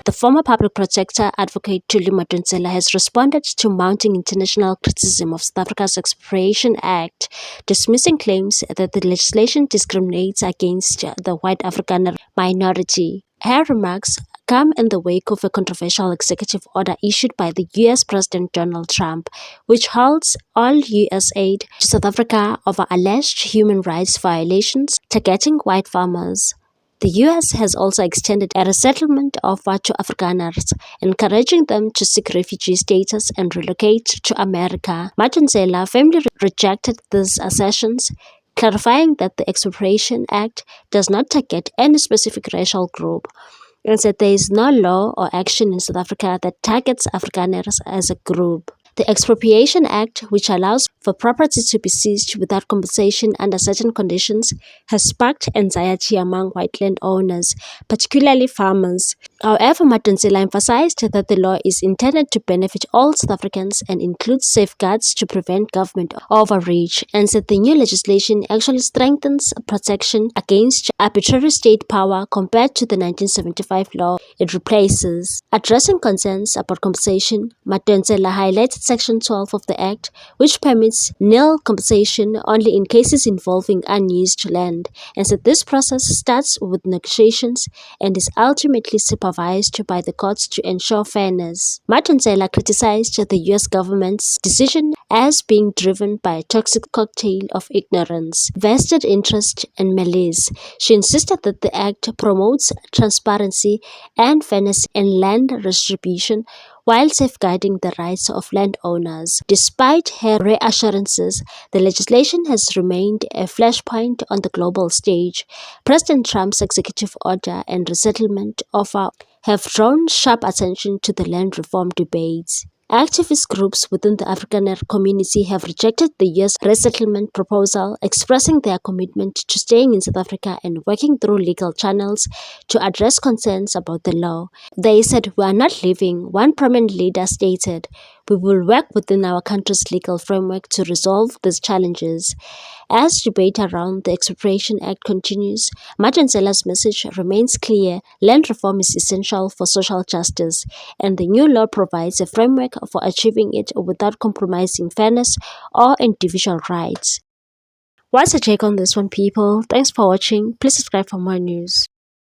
The former public protector advocate Madonsela has responded to mounting international criticism of South Africa's Expropriation Act, dismissing claims that the legislation discriminates against the white Afrikaner minority. Her remarks come in the wake of a controversial executive order issued by the US President Donald Trump, which holds all US aid to South Africa over alleged human rights violations targeting white farmers. The US has also extended a resettlement offer to Afrikaners, encouraging them to seek refugee status and relocate to America. Madonsela firmly rejected these assertions, clarifying that the Expropriation Act does not target any specific racial group, and said there is no law or action in South Africa that targets Afrikaners as a group. The Expropriation Act, which allows for property to be seized without compensation under certain conditions, has sparked anxiety among white landowners, particularly farmers. However, Madonsela emphasized that the law is intended to benefit all South Africans and includes safeguards to prevent government overreach, and said the new legislation actually strengthens protection against arbitrary state power compared to the 1975 law it replaces. Addressing concerns about compensation, Madonsela highlighted Section 12 of the Act, which permits nil compensation only in cases involving unused land, and said this process starts with negotiations and is ultimately supervised by the courts to ensure fairness. Madonsela criticized the US government's decision as being driven by a toxic cocktail of ignorance, vested interest, and malice. She insisted that the act promotes transparency and fairness in land distribution while safeguarding the rights of landowners. Despite her reassurances, the legislation has remained a flashpoint on the global stage. President Trump's executive order and resettlement offer have drawn sharp attention to the land reform debates. Activist groups within the Afrikaner community have rejected the US resettlement proposal, expressing their commitment to staying in South Africa and working through legal channels to address concerns about the law. They said, "We are not leaving," one prominent leader stated. "We will work within our country's legal framework to resolve these challenges." As debate around the Expropriation Act continues, Madonsela's message remains clear: land reform is essential for social justice, and the new law provides a framework for achieving it without compromising fairness or individual rights. What's your take on this one, people? Thanks for watching. Please subscribe for more news.